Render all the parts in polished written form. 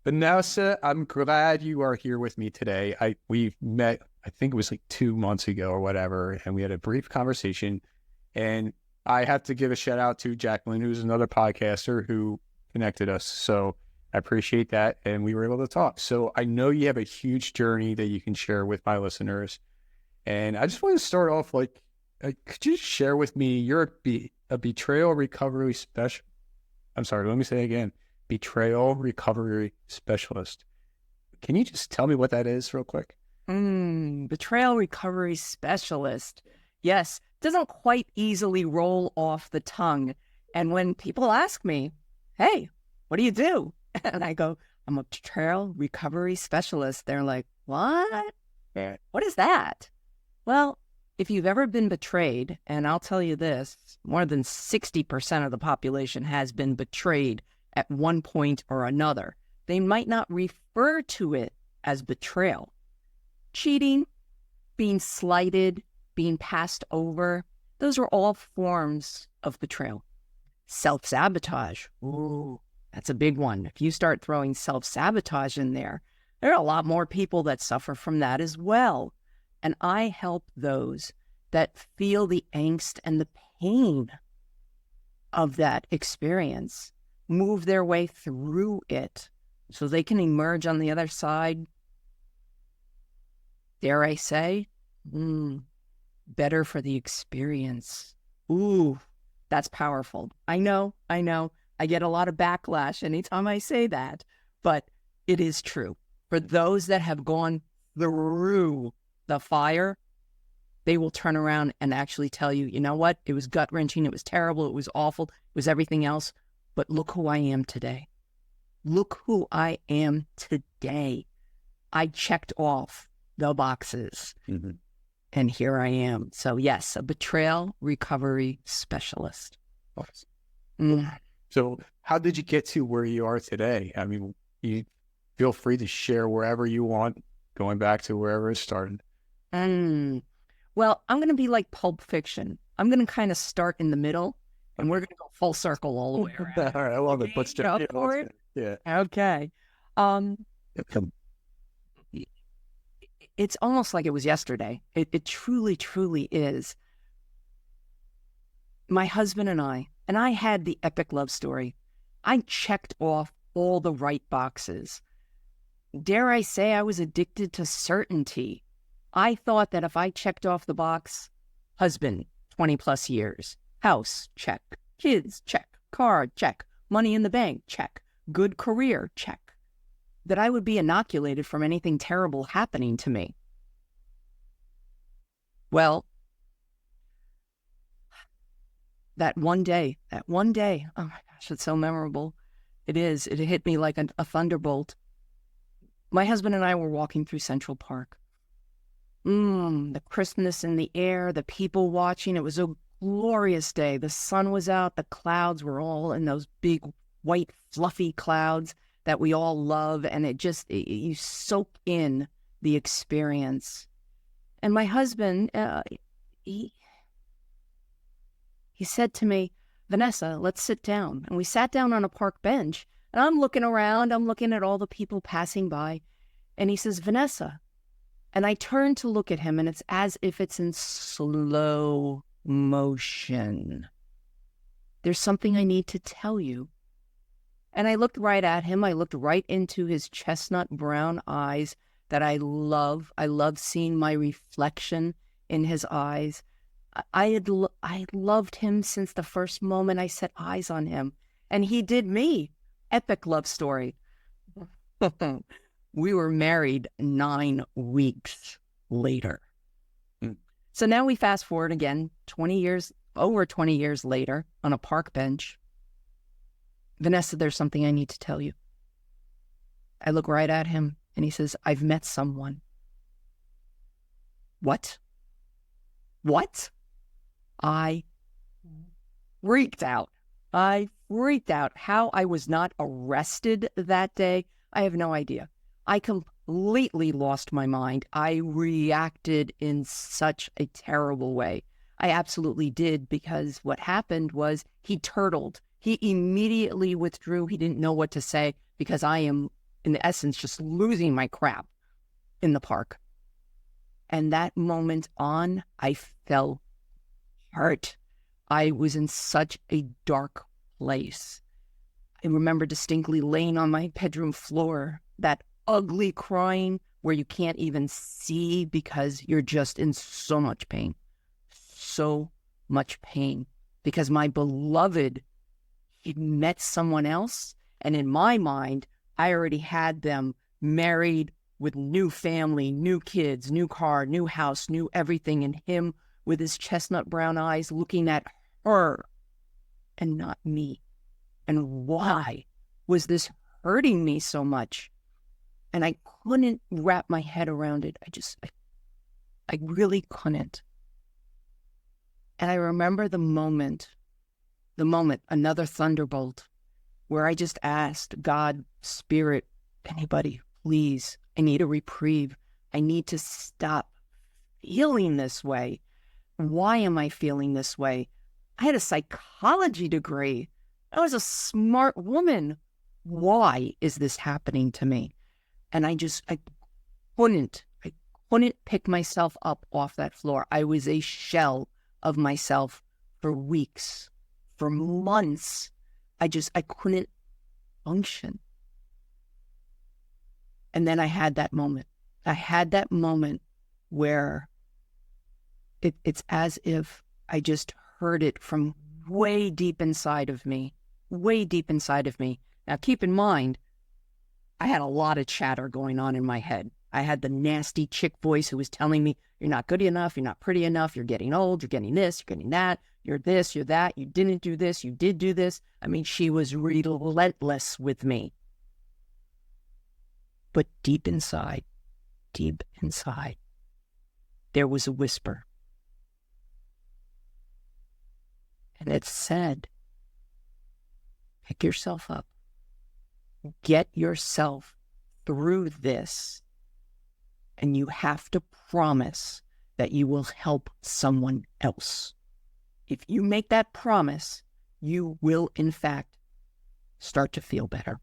Vanessa, I'm glad you are here with me today. We met, I think it was like 2 months ago or whatever, and we had a brief conversation. And I have to give a shout out to Jacqueline, who's another podcaster who connected us. So I appreciate that, and we were able to talk. So I know you have a huge journey that you can share with my listeners, and I just want to start off could you share with me? You're a betrayal recovery special. I'm sorry, let me say it again. Betrayal recovery specialist. Can you just tell me what that is real quick? Betrayal recovery specialist. Yes, doesn't quite easily roll off the tongue. And when people ask me, hey, what do you do? And I go, I'm a betrayal recovery specialist. They're like, what? Yeah. What is that? Well, if you've ever been betrayed, and I'll tell you this, more than 60% of the population has been betrayed at one point or another. They might not refer to it as betrayal. Cheating, being slighted, being passed over, those are all forms of betrayal. Self-sabotage, ooh, that's a big one. If you start throwing self-sabotage in there, there are a lot more people that suffer from that as well. And I help those that feel the angst and the pain of that experience move their way through it so they can emerge on the other side, dare I say, better for the experience. Ooh, that's powerful. I know. I get a lot of backlash anytime I say that, but it is true. For those that have gone through the fire, they will turn around and actually tell you, you know what? It was gut-wrenching. It was terrible. It was awful. It was everything else. But look who I am today. Look who I am today. I checked off the boxes. Mm-hmm. And here I am. So yes, a betrayal recovery specialist. So how did you get to where you are today? I mean, you feel free to share wherever you want, going back to wherever it started. Well, I'm going to be like Pulp Fiction. I'm going to kind of start in the middle, and we're going to go full circle all the way around. All right, I love it. Let's Go for it. Yeah. Okay. It's almost like it was yesterday. It truly, truly is. My husband and I had the epic love story. I checked off all the right boxes. Dare I say I was addicted to certainty. I thought that if I checked off the box, husband, 20 plus years, house, check, kids, check, car, check, money in the bank, check, good career, check, that I would be inoculated from anything terrible happening to me. Well, that one day, oh my gosh, it's so memorable. It is. It hit me like a thunderbolt. My husband and I were walking through Central Park. The crispness in the air, the people watching. It was a glorious day. The sun was out. The clouds were all in those big, white, fluffy clouds that we all love. And you soak in the experience. And my husband, he said to me, Vanessa, let's sit down. And we sat down on a park bench. And I'm looking around. I'm looking at all the people passing by. And he says, Vanessa. And I turn to look at him, and it's as if it's in slow motion. There's something I need to tell you. And I looked right at him. I looked right into his chestnut brown eyes that I love. I love seeing my reflection in his eyes. I loved him since the first moment I set eyes on him. And he did me. Epic love story. We were married 9 weeks later. So now we fast forward again, over 20 years later on a park bench. Vanessa, there's something I need to tell you. I look right at him and he says, I've met someone. What? I freaked out. How I was not arrested that day, I have no idea. I completely lost my mind. I reacted in such a terrible way. I absolutely did, because what happened was he turtled. He immediately withdrew. He didn't know what to say, because I am in essence, just losing my crap in the park. And that moment on, I fell hurt. I was in such a dark place. I remember distinctly laying on my bedroom floor, that ugly crying where you can't even see because you're just in so much pain. So much pain. Because my beloved, he'd met someone else. And in my mind, I already had them married with new family, new kids, new car, new house, new everything. And him with his chestnut brown eyes looking at her and not me. And why was this hurting me so much? And I couldn't wrap my head around it. I really couldn't. And I remember the moment, another thunderbolt, where I just asked God, Spirit, anybody, please, I need a reprieve. I need to stop feeling this way. Why am I feeling this way? I had a psychology degree. I was a smart woman. Why is this happening to me? And I couldn't pick myself up off that floor. I was a shell of myself for weeks, for months. I couldn't function. And then I had that moment. I had that moment where it's as if I just heard it from way deep inside of me, way deep inside of me. Now, keep in mind, I had a lot of chatter going on in my head. I had the nasty chick voice who was telling me, you're not good enough, you're not pretty enough, you're getting old, you're getting this, you're getting that, you're this, you're that, you didn't do this, you did do this. I mean, she was relentless with me. But deep inside, there was a whisper. And it said, pick yourself up. Get yourself through this. And you have to promise that you will help someone else. If you make that promise, you will, in fact, start to feel better.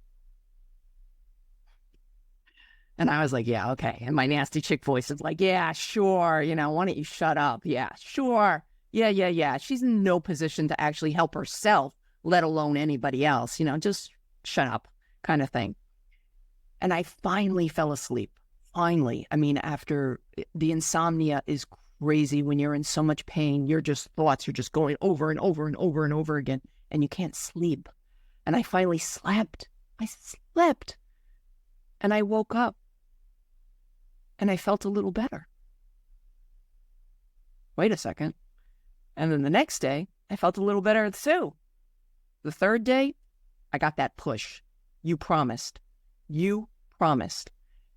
And I was like, yeah, okay. And my nasty chick voice is like, yeah, sure. Why don't you shut up? Yeah, sure. Yeah. She's in no position to actually help herself, let alone anybody else. Just shut up kind of thing. And I finally fell asleep. Finally. I mean, after the insomnia is crazy when you're in so much pain, your thoughts are just going over and over and over and over again, and you can't sleep. And I finally slept. I slept. And I woke up. And I felt a little better. Wait a second. And then the next day, I felt a little better too. The third day, I got that push. You promised.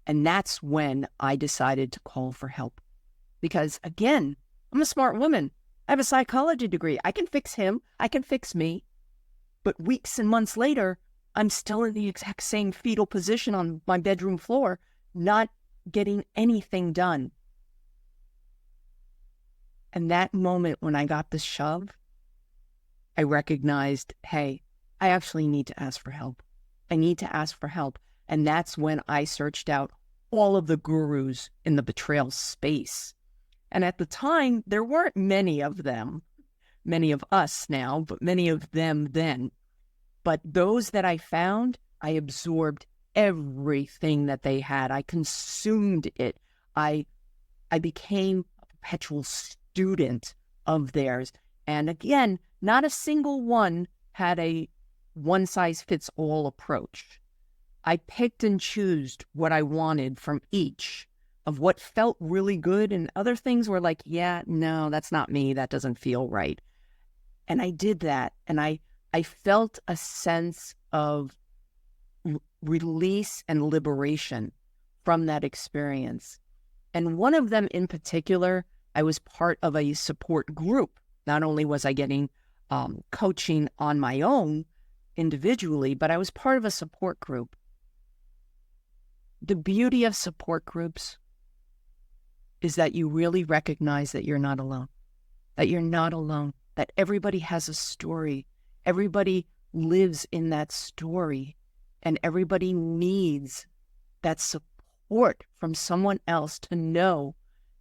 And that's when I decided to call for help. Because again, I'm a smart woman. I have a psychology degree. I can fix him. I can fix me. But weeks and months later, I'm still in the exact same fetal position on my bedroom floor, not getting anything done. And that moment when I got the shove, I recognized, hey, I actually need to ask for help. I need to ask for help. And that's when I searched out all of the gurus in the betrayal space. And at the time, there weren't many of them, many of us now, but many of them then. But those that I found, I absorbed everything that they had. I consumed it. I became a perpetual student of theirs. And again, not a single one had a one-size-fits-all approach. I picked and chose what I wanted from each of what felt really good, and other things were like, yeah, no, that's not me. That doesn't feel right. And I did that, and I felt a sense of release and liberation from that experience. And one of them in particular, I was part of a support group. Not only was I getting coaching on my own individually, but I was part of a support group. The beauty of support groups is that you really recognize that you're not alone, that everybody has a story. Everybody lives in that story, and everybody needs that support from someone else to know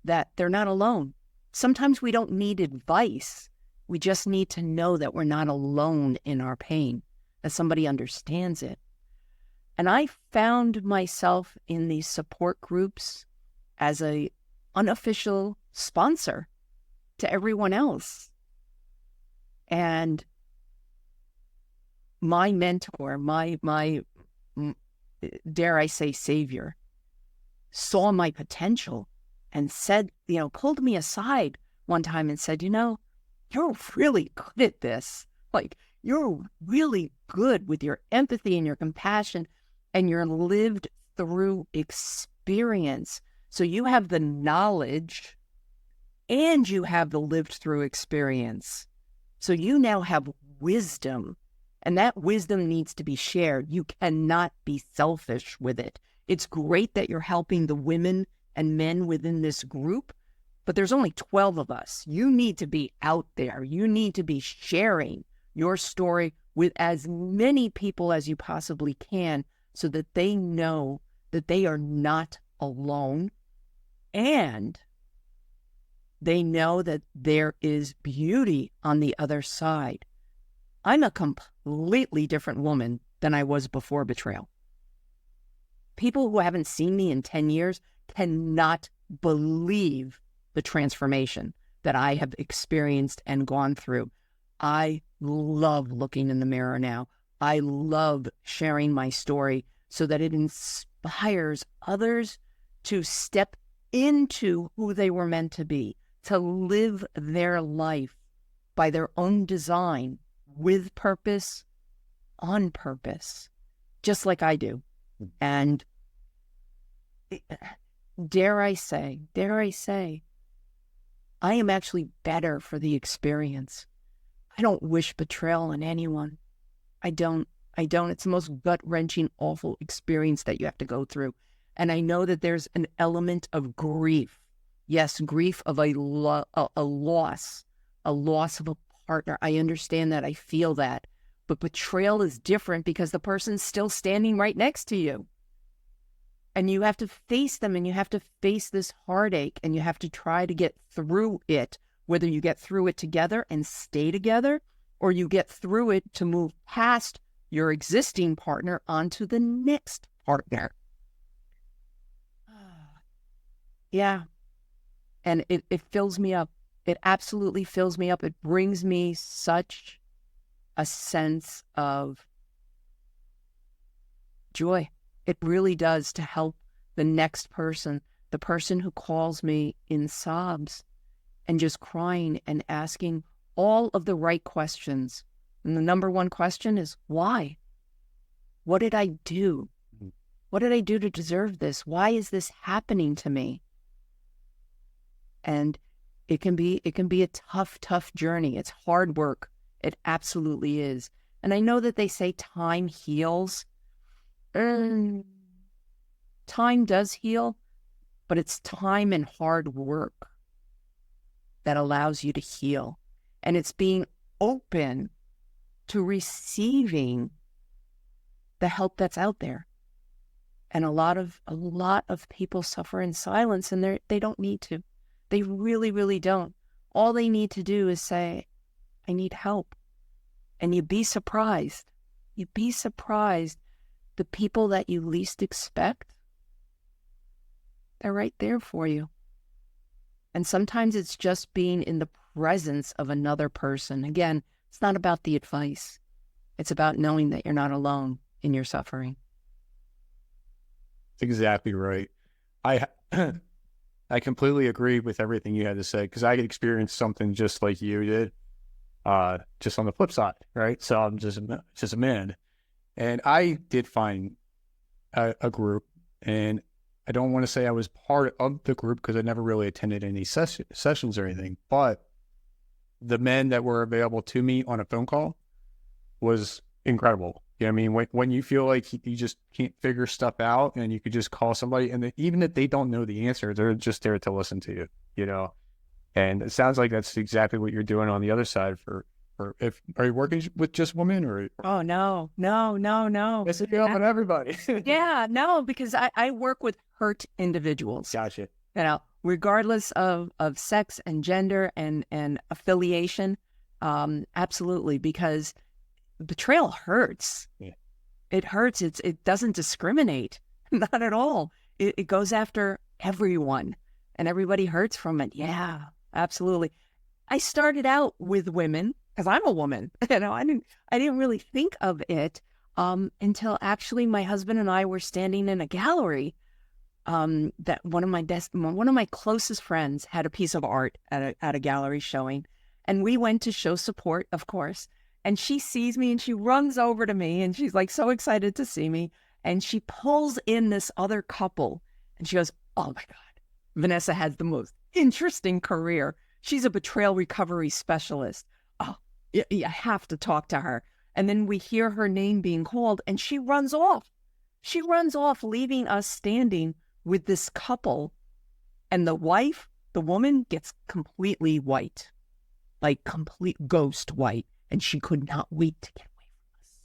that they're not alone. Sometimes we don't need advice. We just need to know that we're not alone in our pain, that somebody understands it. And I found myself in these support groups as a unofficial sponsor to everyone else. And my mentor, my dare I say savior, saw my potential and said, pulled me aside one time and said, you're really good at this. Like, you're really good with your empathy and your compassion and your lived through experience. So you have the knowledge and you have the lived through experience. So you now have wisdom, and that wisdom needs to be shared. You cannot be selfish with it. It's great that you're helping the women and men within this group, but there's only 12 of us. You need to be out there. You need to be sharing your story with as many people as you possibly can so that they know that they are not alone and they know that there is beauty on the other side. I'm a completely different woman than I was before betrayal. People who haven't seen me in 10 years cannot believe the transformation that I have experienced and gone through. I love looking in the mirror now. I love sharing my story so that it inspires others to step into who they were meant to be, to live their life by their own design, with purpose, on purpose, just like I do. And dare I say, I am actually better for the experience. I don't wish betrayal on anyone. I don't. It's the most gut-wrenching, awful experience that you have to go through. And I know that there's an element of grief. Yes, grief of a loss of a partner. I understand that. I feel that. But betrayal is different because the person's still standing right next to you. And you have to face them, and you have to face this heartache, and you have to try to get through it, whether you get through it together and stay together, or you get through it to move past your existing partner onto the next partner. Yeah. And it fills me up. It absolutely fills me up. It brings me such a sense of joy. It really does, to help the next person, the person who calls me in sobs and just crying and asking all of the right questions. And the number one question is, why? What did I do? What did I do to deserve this? Why is this happening to me? And it can be a tough journey. It's hard work. It absolutely is. And I know that they say time heals. Time does heal, but it's time and hard work that allows you to heal. And it's being open to receiving the help that's out there. And a lot of people suffer in silence, and they don't need to. They really, really don't. All they need to do is say, I need help. And you'd be surprised. You'd be surprised. The people that you least expect, they're right there for you. And sometimes it's just being in the presence of another person. Again, it's not about the advice. It's about knowing that you're not alone in your suffering. That's exactly right. I completely agree with everything you had to say, because I experienced something just like you did, just on the flip side, right? So I'm just a man. And I did find a group, and I don't want to say I was part of the group because I never really attended any sessions or anything, but the men that were available to me on a phone call was incredible. You know what I mean? When you feel like you just can't figure stuff out, and you could just call somebody, and even if they don't know the answer, they're just there to listen to you, you know? And it sounds like that's exactly what you're doing on the other side for Or if are you working with just women or Oh, no, no, no, no. yes, you helping everybody? Yeah, no, because I work with hurt individuals, Gotcha. regardless of sex and gender and affiliation. Absolutely, because betrayal hurts. Yeah. It hurts. It doesn't discriminate, not at all. It goes after everyone, and everybody hurts from it. Yeah, absolutely. I started out with women because I'm a woman. I didn't really think of it until actually my husband and I were standing in a gallery. That one of my closest friends had a piece of art at a gallery showing, and we went to show support, of course. And she sees me and she runs over to me and she's like so excited to see me, and she pulls in this other couple and she goes, "Oh my God, Vanessa has the most interesting career. She's a betrayal recovery specialist. Oh, you have to talk to her." And then we hear her name being called and she runs off. She runs off, leaving us standing with this couple. And the woman gets completely white, like complete ghost white. And she could not wait to get away from us.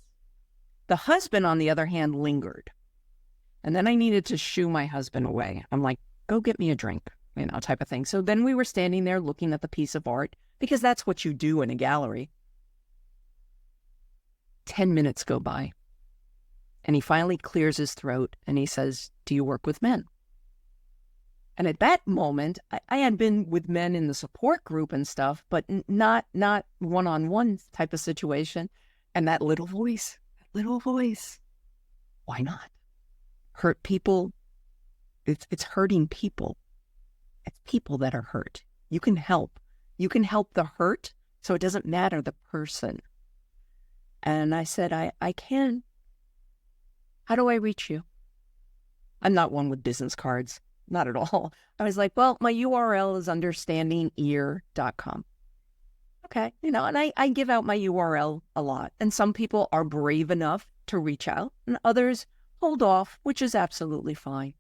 The husband, on the other hand, lingered. And then I needed to shoo my husband away. I'm like, "Go get me a drink," type of thing. So then we were standing there looking at the piece of art, because that's what you do in a gallery. 10 minutes go by. And he finally clears his throat and he says, "Do you work with men?" And at that moment, I had been with men in the support group and stuff, but not one-on-one type of situation. And that little voice, why not? Hurt people, it's hurting people. It's people that are hurt. You can help. You can help the hurt, so it doesn't matter the person. And I said, I can. How do I reach you? I'm not one with business cards. Not at all. I was like, well, my URL is understandingear.com. Okay. And I give out my URL a lot. And some people are brave enough to reach out and others hold off, which is absolutely fine.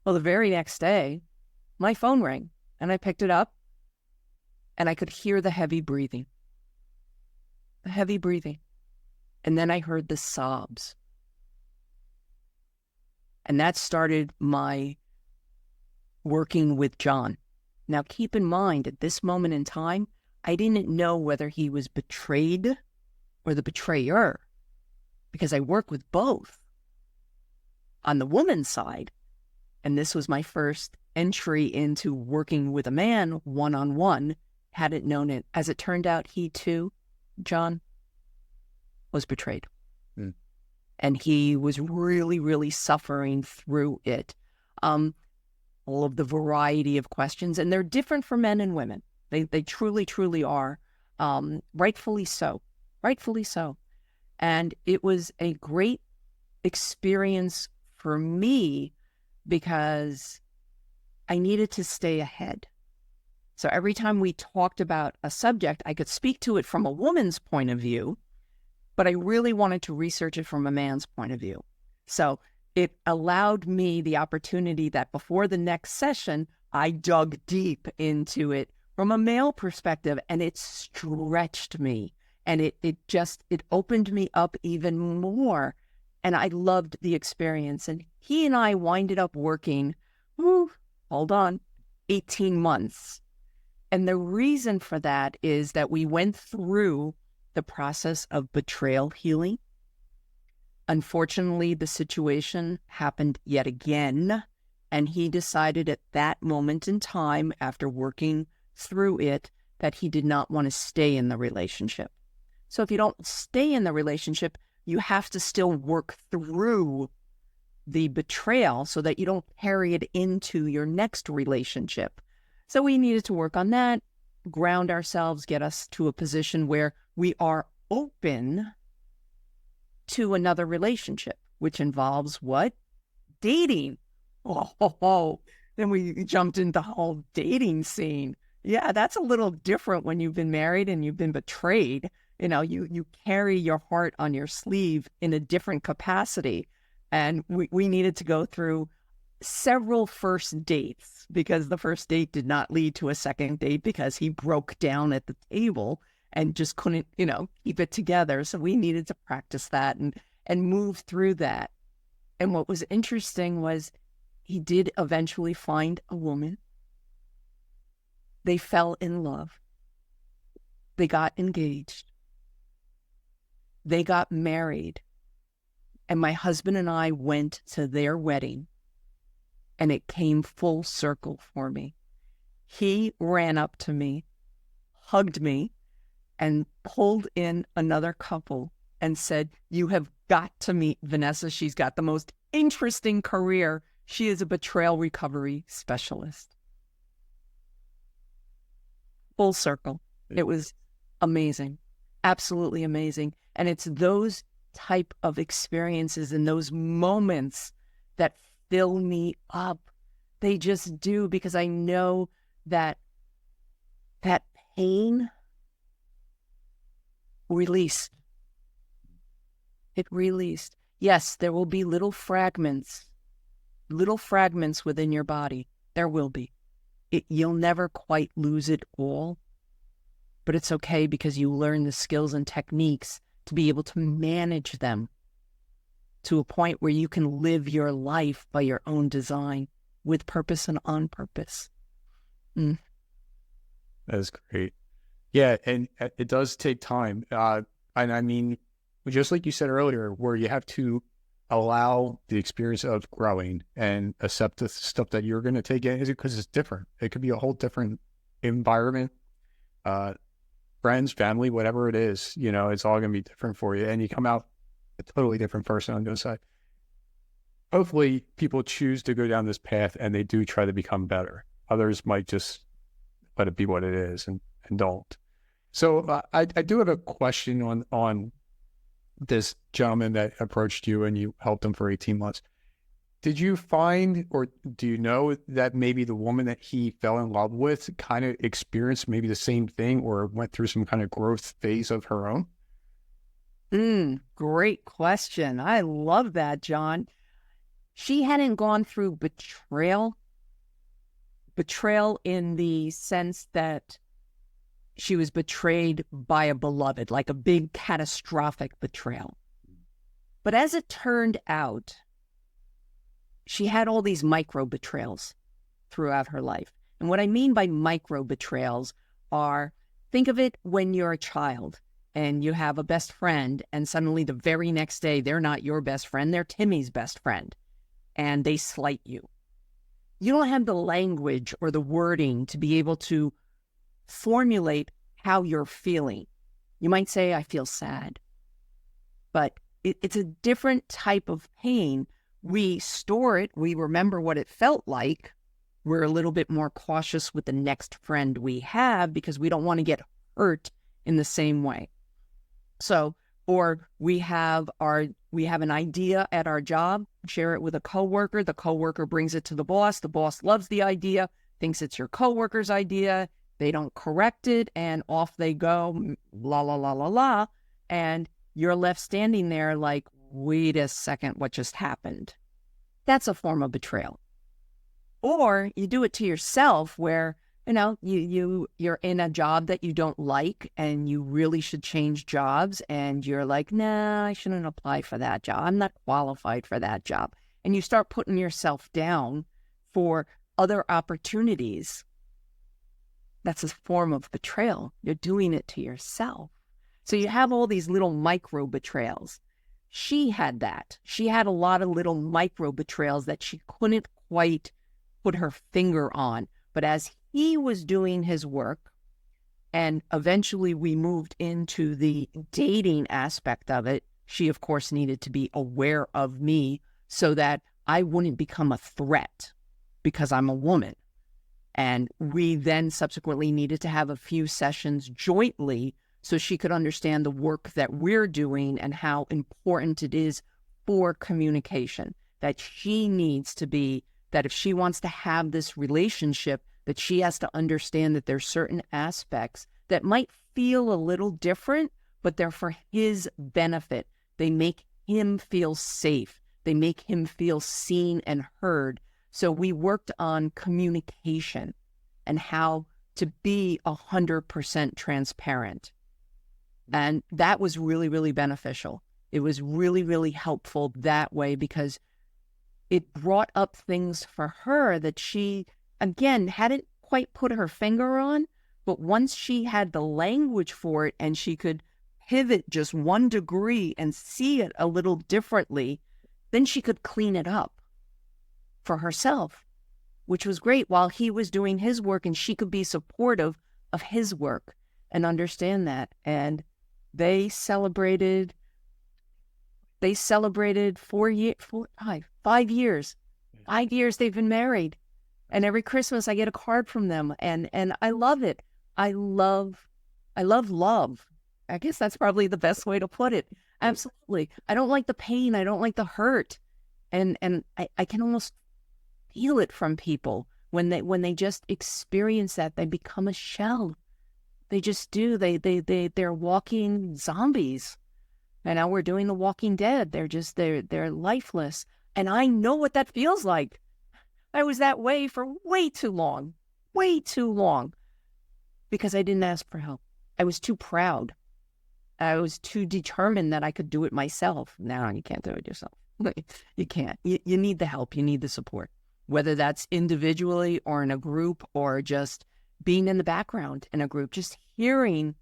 Well, the very next day, my phone rang and I picked it up and I could hear the heavy breathing. And then I heard the sobs. And that started my working with John. Now, keep in mind, at this moment in time, I didn't know whether he was betrayed or the betrayer, because I work with both. On the woman's side, and this was my first entry into working with a man one-on-one, hadn't known it. As it turned out, he too, John, was betrayed. Mm. And he was really, really suffering through it. All of the variety of questions, and they're different for men and women. They truly, truly are. Rightfully so. And it was a great experience for me because I needed to stay ahead. So every time we talked about a subject, I could speak to it from a woman's point of view, but I really wanted to research it from a man's point of view. So it allowed me the opportunity that before the next session, I dug deep into it from a male perspective, and it stretched me, and it opened me up even more, and I loved the experience. And he and I winded up working, 18 months. And the reason for that is that we went through the process of betrayal healing. Unfortunately, the situation happened yet again, and he decided at that moment in time, after working through it, that he did not want to stay in the relationship. So if you don't stay in the relationship, you have to still work through the betrayal so that you don't carry it into your next relationship. So we needed to work on that, ground ourselves, get us to a position where we are open to another relationship, which involves what? Dating. Then we jumped into the whole dating scene. Yeah, that's a little different when you've been married and you've been betrayed. You carry your heart on your sleeve in a different capacity. And we needed to go through several first dates, because the first date did not lead to a second date because he broke down at the table and just couldn't, keep it together. So we needed to practice that and move through that. And what was interesting was he did eventually find a woman. They fell in love. They got engaged. They got married. And my husband and I went to their wedding, and it came full circle for me. He ran up to me, hugged me, and pulled in another couple and said, "You have got to meet Vanessa. She's got the most interesting career. She is a betrayal recovery specialist." Full circle. It was amazing. Absolutely amazing. And it's those type of experiences and those moments that fill me up. They just do, because I know that pain released. It released. Yes, there will be little fragments within your body. There will be. You'll never quite lose it all, but it's okay, because you learn the skills and techniques to be able to manage them to a point where you can live your life by your own design, with purpose and on purpose. That's great. Yeah, and it does take time. And I mean, just like you said earlier, where you have to allow the experience of growing and accept the stuff that you're going to take in, because it's different. It could be a whole different environment, friends, family, whatever it is, it's all going to be different for you. And you come out a totally different person on the other side. Hopefully people choose to go down this path and they do try to become better. Others might just let it be what it is and don't. So I do have a question on this gentleman that approached you and you helped him for 18 months. Did you find, or do you know, that maybe the woman that he fell in love with kind of experienced maybe the same thing or went through some kind of growth phase of her own? Great question. I love that, John. She hadn't gone through betrayal in the sense that she was betrayed by a beloved, like a big catastrophic betrayal. But as it turned out, she had all these micro betrayals throughout her life. And what I mean by micro betrayals are, think of it when you're a child and you have a best friend, and suddenly the very next day, they're not your best friend, they're Timmy's best friend, and they slight you. You don't have the language or the wording to be able to formulate how you're feeling. You might say, "I feel sad," but it's a different type of pain. We store it. We remember what it felt like. We're a little bit more cautious with the next friend we have because we don't want to get hurt in the same way. So, or we have an idea at our job, share it with a coworker. The coworker brings it to the boss. The boss loves the idea, thinks it's your coworker's idea. They don't correct it, and off they go, la, la, la, la, la. And you're left standing there like, wait a second, what just happened? That's a form of betrayal. Or you do it to yourself where, you're in a job that you don't like and you really should change jobs, and you're like, nah, I shouldn't apply for that job. I'm not qualified for that job. And you start putting yourself down for other opportunities. That's a form of betrayal. You're doing it to yourself. So you have all these little micro betrayals. She had that. She had a lot of little micro betrayals that she couldn't quite put her finger on. But as he was doing his work, and eventually we moved into the dating aspect of it, she, of course, needed to be aware of me so that I wouldn't become a threat because I'm a woman. And we then subsequently needed to have a few sessions jointly so she could understand the work that we're doing and how important it is for communication, that she needs to be, that if she wants to have this relationship, that she has to understand that there's certain aspects that might feel a little different, but they're for his benefit. They make him feel safe. They make him feel seen and heard. So we worked on communication and how to be 100% transparent. And that was really, really beneficial. It was really, really helpful that way because it brought up things for her that she, again, hadn't quite put her finger on. But once she had the language for it and she could pivot just 1 degree and see it a little differently, then she could clean it up for herself, which was great while he was doing his work, and she could be supportive of his work and understand that. And they celebrated 5 years. 5 years they've been married. And every Christmas I get a card from them. And I love it. I love love. I guess that's probably the best way to put it. Absolutely. I don't like the pain. I don't like the hurt. And I can almost feel it from people when they just experience that. They become a shell. They just do. They're walking zombies. And now we're doing The Walking Dead. They're lifeless. And I know what that feels like. I was that way for way too long. Way too long. Because I didn't ask for help. I was too proud. I was too determined that I could do it myself. No, you can't do it yourself. You can't. You need the help. You need the support. Whether that's individually or in a group or just being in the background in a group, just hearing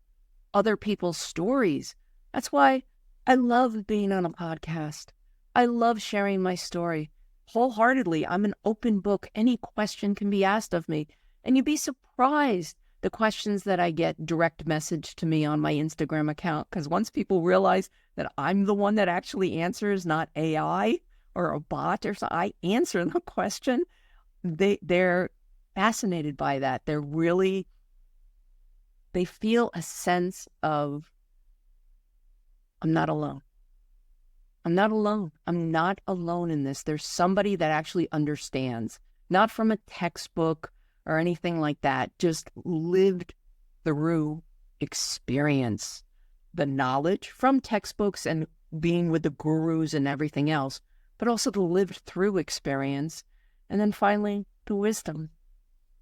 other people's stories. That's why I love being on a podcast. I love sharing my story wholeheartedly. I'm an open book. Any question can be asked of me. And you'd be surprised the questions that I get direct message to me on my Instagram account. Because once people realize that I'm the one that actually answers, not AI or a bot or something, I answer the question. They're fascinated by that. They feel a sense of, I'm not alone. I'm not alone. I'm not alone in this. There's somebody that actually understands, not from a textbook or anything like that, just lived through experience, the knowledge from textbooks and being with the gurus and everything else, but also the lived through experience. And then finally, the wisdom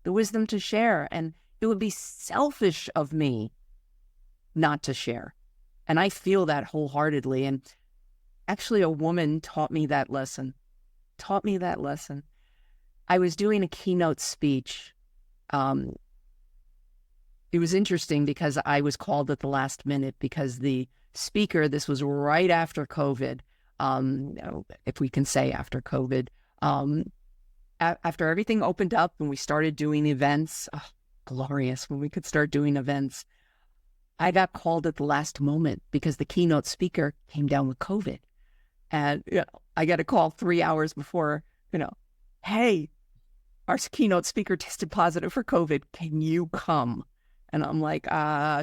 to share. And it would be selfish of me not to share. And I feel that wholeheartedly. And actually, a woman taught me that lesson. I was doing a keynote speech. It was interesting because I was called at the last minute because the speaker, this was right after COVID, if we can say after COVID, after everything opened up and we started doing events, glorious when we could start doing events, I got called at the last moment because the keynote speaker came down with COVID. And I got a call 3 hours before, hey, our keynote speaker tested positive for COVID. Can you come? And I'm like,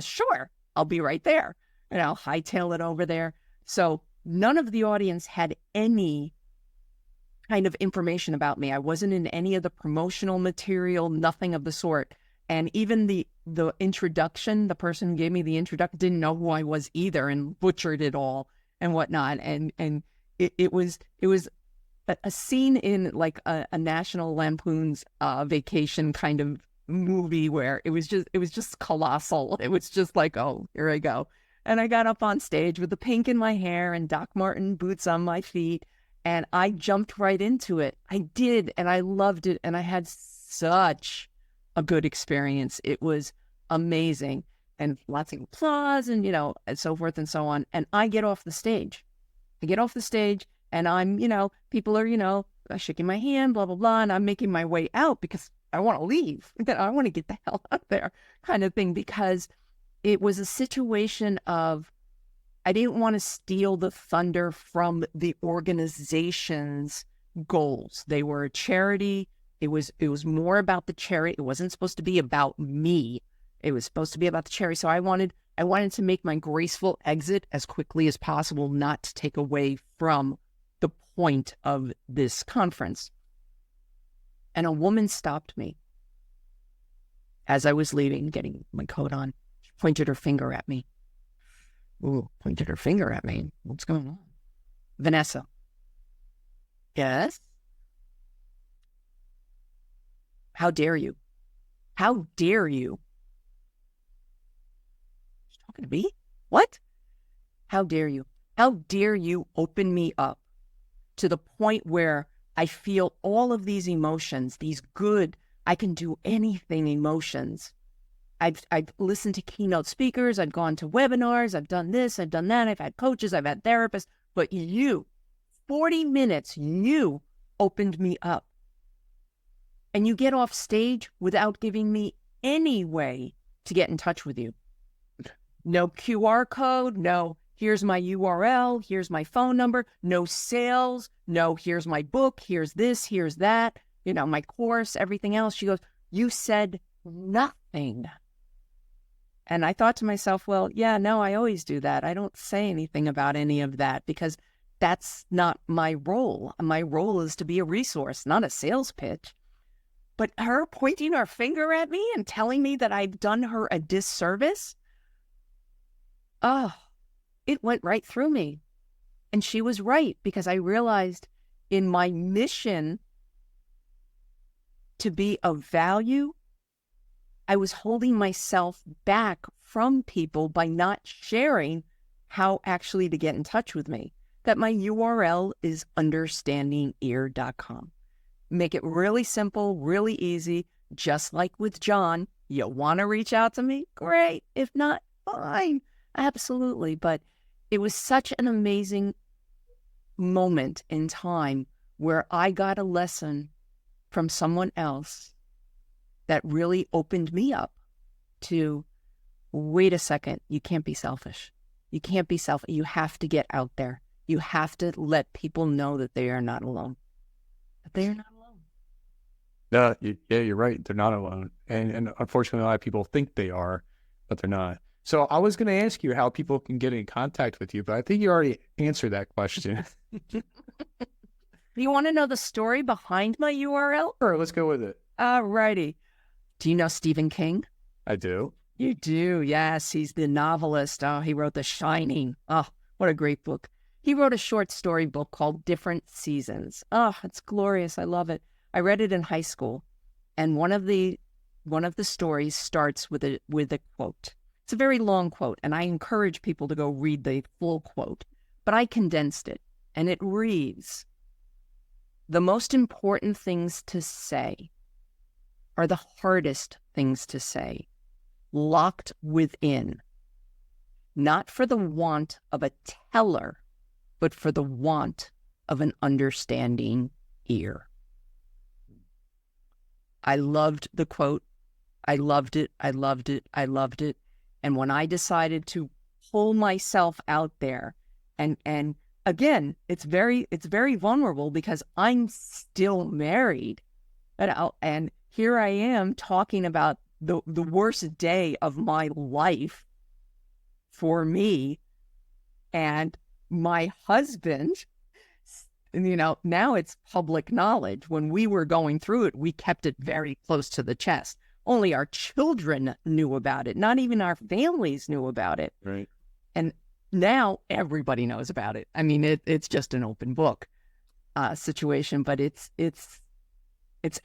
sure, I'll be right there. And I'll hightail it over there. So none of the audience had any kind of information about me. I wasn't in any of the promotional material, nothing of the sort. And even the introduction, the person who gave me the introduction didn't know who I was either and butchered it all and whatnot. And it was a scene in like a National Lampoon's Vacation kind of movie where it was just colossal. It was just like, oh, here I go. And I got up on stage with the pink in my hair and Doc Marten boots on my feet. And I jumped right into it. I did. And I loved it. And I had such a good experience. It was amazing. And lots of applause and, and so forth and so on. And I get off the stage. And I'm, people are, shaking my hand, blah, blah, blah. And I'm making my way out because I want to leave. I want to get the hell out of there kind of thing, because it was a situation of, I didn't want to steal the thunder from the organization's goals. They were a charity. It was more about the charity. It wasn't supposed to be about me. It was supposed to be about the charity. So I wanted to make my graceful exit as quickly as possible, not to take away from the point of this conference. And a woman stopped me as I was leaving, getting my coat on. She pointed her finger at me. Pointed her finger at me. What's going on? Vanessa. Yes? How dare you? How dare you? She's talking to me? What? How dare you? How dare you open me up to the point where I feel all of these emotions, these good, I can do anything emotions. I've listened to keynote speakers, I've gone to webinars, I've done this, I've done that, I've had coaches, I've had therapists, but you, 40 minutes, you opened me up. And you get off stage without giving me any way to get in touch with you. No QR code, no, here's my URL, here's my phone number, no sales, no, here's my book, here's this, here's that, my course, everything else. She goes, you said nothing. And I thought to myself, well, yeah, no, I always do that. I don't say anything about any of that because that's not my role. My role is to be a resource, not a sales pitch. But her pointing her finger at me and telling me that I've done her a disservice, it went right through me. And she was right, because I realized in my mission to be of value, I was holding myself back from people by not sharing how actually to get in touch with me. That my URL is understandingear.com. Make it really simple, really easy, just like with John. You want to reach out to me? Great. If not, fine. Absolutely. But it was such an amazing moment in time where I got a lesson from someone else that really opened me up to, wait a second, you can't be selfish. You can't be selfish. You have to get out there. You have to let people know that they are not alone. That they are not alone. Yeah, you're right. They're not alone. And unfortunately, a lot of people think they are, but they're not. So I was going to ask you how people can get in contact with you, but I think you already answered that question. You want to know the story behind my URL? Sure, let's go with it. Alrighty. Do you know Stephen King? I do. You do, yes. He's the novelist. Oh, he wrote The Shining. Oh, what a great book. He wrote a short story book called Different Seasons. Oh, it's glorious. I love it. I read it in high school, and one of the stories starts with a quote. It's a very long quote, and I encourage people to go read the full quote, but I condensed it, and it reads, "The most important things to say are the hardest things to say, locked within, not for the want of a teller, but for the want of an understanding ear." I loved the quote. I loved it. I loved it. I loved it. And when I decided to pull myself out there, and again, it's very vulnerable because I'm still married, and here I am talking about the worst day of my life for me and my husband. Now it's public knowledge. When we were going through it, we kept it very close to the chest. Only our children knew about it. Not even our families knew about it. Right. And now everybody knows about it. I mean, it's just an open book situation, but it's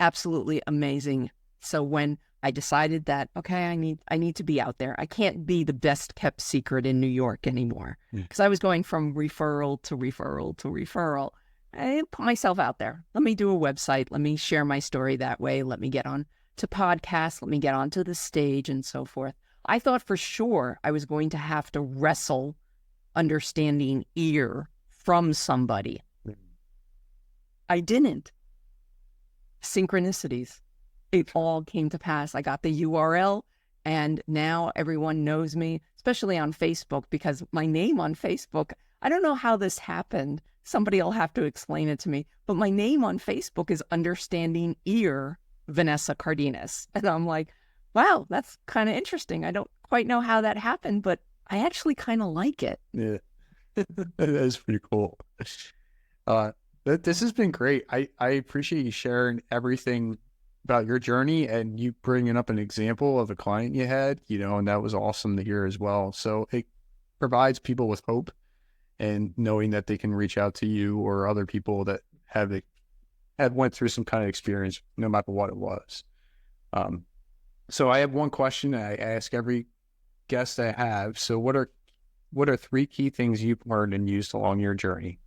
absolutely amazing. So when I decided that, okay, I need to be out there. I can't be the best kept secret in New York anymore, because I was going from referral to referral to referral. I put myself out there. Let me do a website. Let me share my story that way. Let me get on to podcasts. Let me get onto the stage and so forth. I thought for sure I was going to have to wrestle understanding ear from somebody. I didn't. Synchronicities. It all came to pass. I got the URL, and now everyone knows me, especially on Facebook, because my name on Facebook, I don't know how this happened. Somebody will have to explain it to me. But my name on Facebook is Understanding Ear Vanessa Cardenas. And I'm like, wow, that's kind of interesting. I don't quite know how that happened, but I actually kind of like it. Yeah, that is pretty cool. This has been great. I appreciate you sharing everything about your journey and you bringing up an example of a client you had, and that was awesome to hear as well. So it provides people with hope and knowing that they can reach out to you or other people that have went through some kind of experience, no matter what it was. So I have one question I ask every guest I have. So what are what are 3 key things you've learned and used along your journey?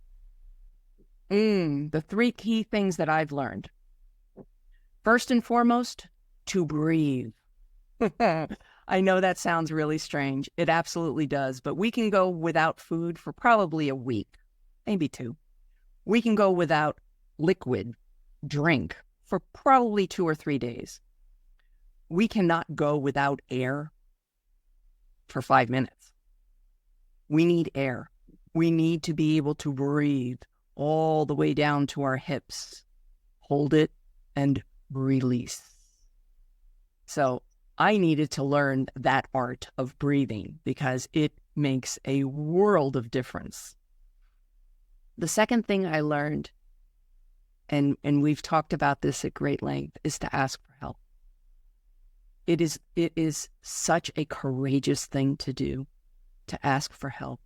The 3 key things that I've learned. First and foremost, to breathe. I know that sounds really strange. It absolutely does. But we can go without food for probably a week, maybe 2. We can go without liquid drink for probably 2 or 3 days. We cannot go without air for 5 minutes. We need air. We need to be able to breathe all the way down to our hips. Hold it and release. So I needed to learn that art of breathing because it makes a world of difference. The second thing I learned, and we've talked about this at great length, is to ask for help. It is such a courageous thing to do, to ask for help.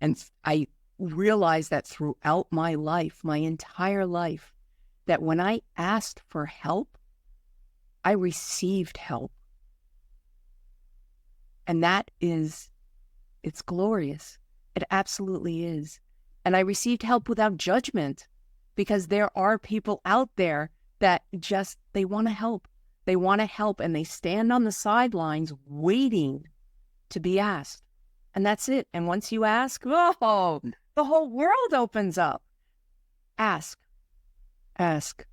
And I realized that throughout my life, my entire life, that when I asked for help, I received help. And it's glorious. It absolutely is. And I received help without judgment because there are people out there that they want to help. They want to help and they stand on the sidelines waiting to be asked. And that's it. And once you ask, oh, the whole world opens up. Ask. Ask.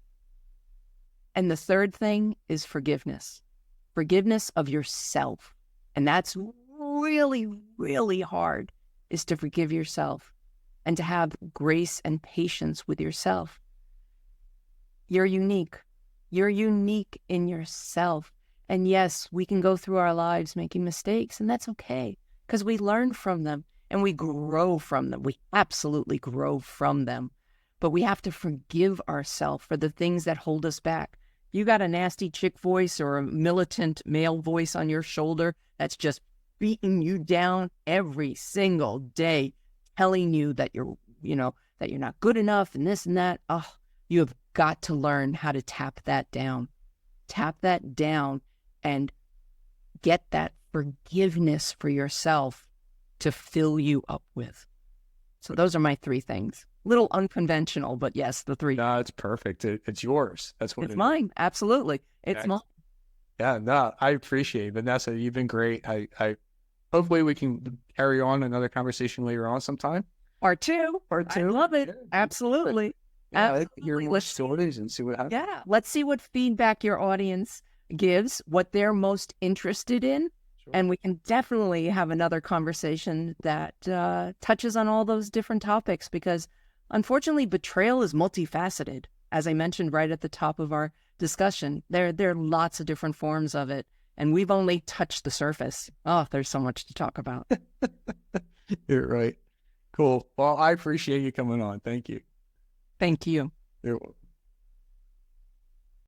And the third thing is forgiveness. Forgiveness of yourself. And that's really, really hard, is to forgive yourself and to have grace and patience with yourself. You're unique. You're unique in yourself. And yes, we can go through our lives making mistakes, and that's okay because we learn from them and we grow from them. We absolutely grow from them. But we have to forgive ourselves for the things that hold us back. You got a nasty chick voice or a militant male voice on your shoulder that's just beating you down every single day, telling you that you're not good enough and this and that. Oh, you have got to learn how to tap that down. Tap that down and get that forgiveness for yourself to fill you up with. So those are my 3 things. Little unconventional, but yes, the 3. No, it's perfect. It's yours. That's what it's mine. Absolutely. It's mine. Yeah, no, I appreciate it. Vanessa, you've been great. I hopefully we can carry on another conversation later on sometime. Part two. I love it. Yeah. Absolutely. Yeah, hear more stories and see what happens. Yeah. Let's see what feedback your audience gives, what they're most interested in. Sure. And we can definitely have another conversation that touches on all those different topics because unfortunately, betrayal is multifaceted. As I mentioned right at the top of our discussion, there are lots of different forms of it, and we've only touched the surface. Oh, there's so much to talk about. You're right. Cool. Well, I appreciate you coming on. Thank you. Thank you. You're welcome.